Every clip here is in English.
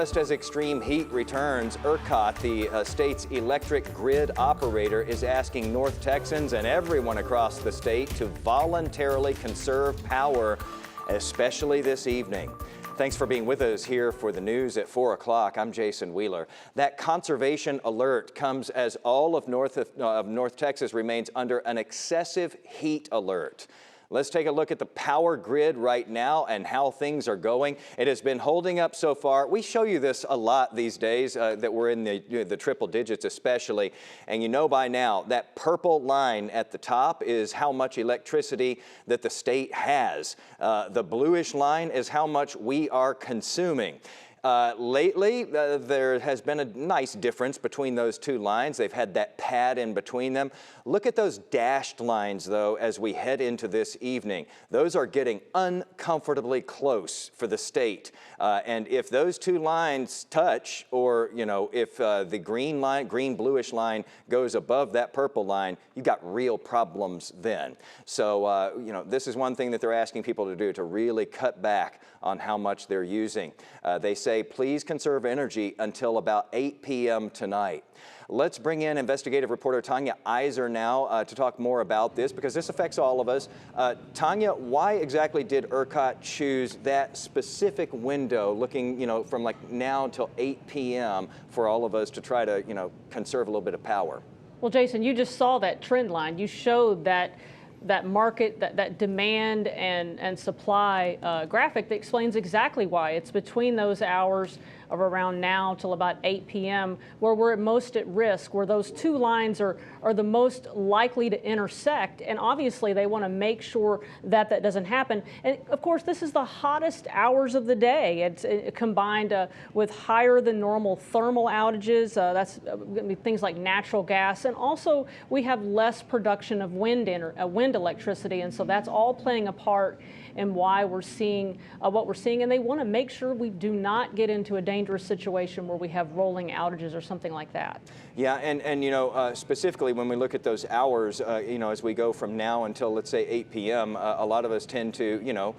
Just as extreme heat returns, ERCOT, the state's electric grid operator, is asking North Texans and everyone across the state to voluntarily conserve power, especially this evening. Thanks for being with us here for the news at 4 o'clock. I'm Jason Wheeler. That conservation alert comes as all of North Texas remains under an excessive heat alert. Let's take a look at the power grid right now and how things are going. It has been holding up so far. We show you this a lot these days that we're in the triple digits especially. And you know by now that purple line at the top is how much electricity that the state has. The bluish line is how much we are consuming. Lately, there has been a nice difference between those two lines. They've had that pad in between them. Look at those dashed lines, though, as we head into this evening. Those are getting uncomfortably close for the state. And if those two lines touch, or, you know, if the green-bluish line goes above that purple line, you've got real problems then. So, you know, this is one thing that they're asking people to do, to really cut back on how much they're using. They say, please conserve energy until about 8 p.m. tonight. Let's bring in investigative reporter Tanya Iser now to talk more about this, because this affects all of us. Tanya, why exactly did ERCOT choose that specific window, looking, you know, from like now until 8 p.m. for all of us to try to, you know, conserve a little bit of power? Well, Jason, you just saw that trend line. You showed that market, that demand and supply graphic that explains exactly why. It's between those hours of around now till about 8 p.m. where we're most at risk, where those two lines are the most likely to intersect. And obviously they want to make sure that that doesn't happen. And of course, this is the hottest hours of the day. It's combined with higher than normal thermal outages. That's going to be things like natural gas. And also we have less production of wind electricity. And so that's all playing a part in why we're seeing what we're seeing. And they want to make sure we do not get into a dangerous situation where we have rolling outages or something like that. Yeah, and you know, specifically when we look at those hours, you know, as we go from now until, let's say, 8 p.m., a lot of us tend to, you know,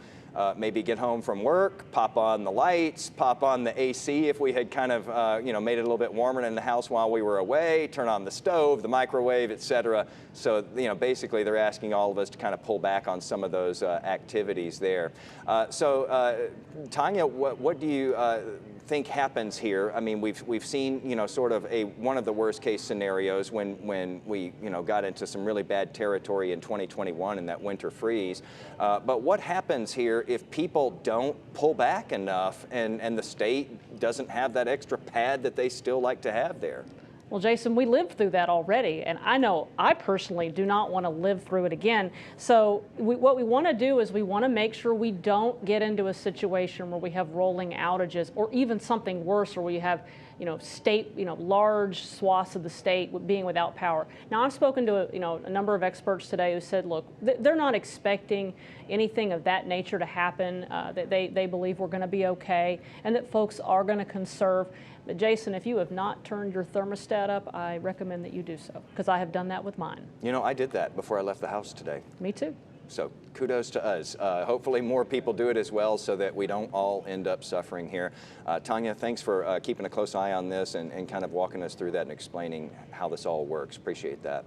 maybe get home from work, pop on the lights, pop on the AC if we had kind of, you know, made it a little bit warmer in the house while we were away, turn on the stove, the microwave, etc. So, you know, basically they're asking all of us to kind of pull back on some of those activities there. Tanya, what do you think happens here? I mean, we've seen, you know, sort of one of the worst case scenarios when we, you know, got into some really bad territory in 2021 in that winter freeze. But what happens here if people don't pull back enough and the state doesn't have that extra pad that they still like to have there? Well, Jason, we lived through that already, and I know I personally do not want to live through it again. So what we want to do is we want to make sure we don't get into a situation where we have rolling outages, or even something worse, where we have, you know, large swaths of the state being without power. Now, I've spoken to a number of experts today who said, look, they're not expecting anything of that nature to happen. That they believe we're going to be okay, and that folks are going to conserve. But Jason, if you have not turned your thermostat up, I recommend that you do so, because I have done that with mine. You know, I did that before I left the house today. Me too. So kudos to us. Hopefully more people do it as well, so that we don't all end up suffering here. Tanya, thanks for keeping a close eye on this and kind of walking us through that and explaining how this all works. Appreciate that.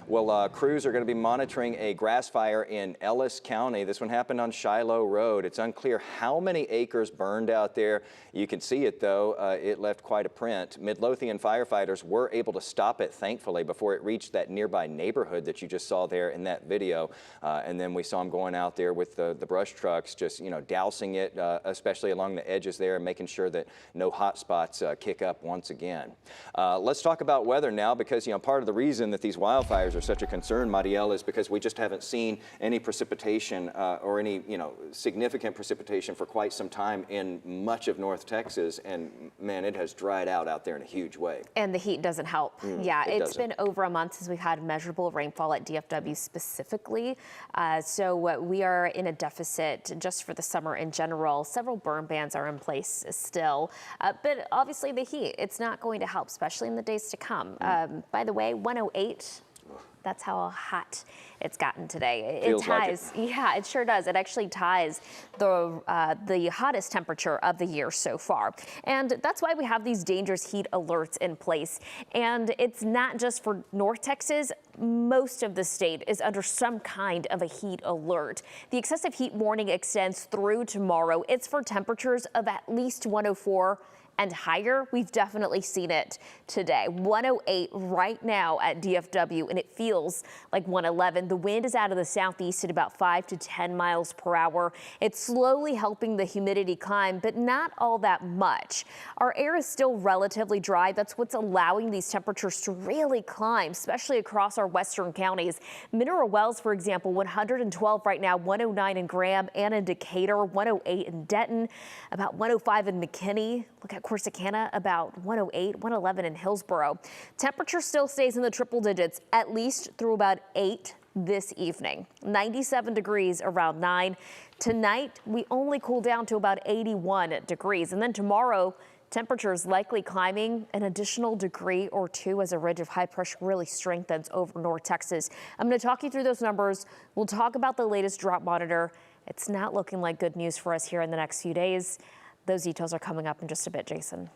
Well, crews are going to be monitoring a grass fire in Ellis County. This one happened on Shiloh Road. It's unclear how many acres burned out there. You can see it, though. It left quite a print. Midlothian firefighters were able to stop it, thankfully, before it reached that nearby neighborhood that you just saw there in that video. And then we saw them going out there with the brush trucks, just, you know, dousing it, especially along the edges there, and making sure that no hot spots kick up once again. Let's talk about weather now, because, you know, part of the reason that these wildfires are such a concern, Marielle, is because we just haven't seen any precipitation or any, you know, significant precipitation for quite some time in much of North Texas, and man, it has dried out there in a huge way. And the heat doesn't help. Yeah, it's been over a month since we've had measurable rainfall at DFW specifically. So we are in a deficit just for the summer in general. Several burn bans are in place still, but obviously the heat, it's not going to help, especially in the days to come. By the way, 108 That's how hot it's gotten today. Feels it ties, like it. Yeah, it sure does. It actually ties the hottest temperature of the year so far. And that's why we have these dangerous heat alerts in place. And it's not just for North Texas. Most of the state is under some kind of a heat alert. The excessive heat warning extends through tomorrow. It's for temperatures of at least 104 and higher. We've definitely seen it today. 108 right now at DFW, and it feels like 111. The wind is out of the southeast at about 5 to 10 miles per hour. It's slowly helping the humidity climb, but not all that much. Our air is still relatively dry. That's what's allowing these temperatures to really climb, especially across our western counties. Mineral Wells, for example, 112 right now, 109 in Graham and in Decatur, 108 in Denton, about 105 in McKinney. Look at Corsicana, about 108, 111 in Hillsborough. Temperature still stays in the triple digits, at least through about 8 this evening. 97 degrees around 9. Tonight, we only cool down to about 81 degrees. And then tomorrow, temperatures likely climbing an additional degree or 2 as a ridge of high pressure really strengthens over North Texas. I'm going to talk you through those numbers. We'll talk about the latest drought monitor. It's not looking like good news for us here in the next few days. Those details are coming up in just a bit, Jason.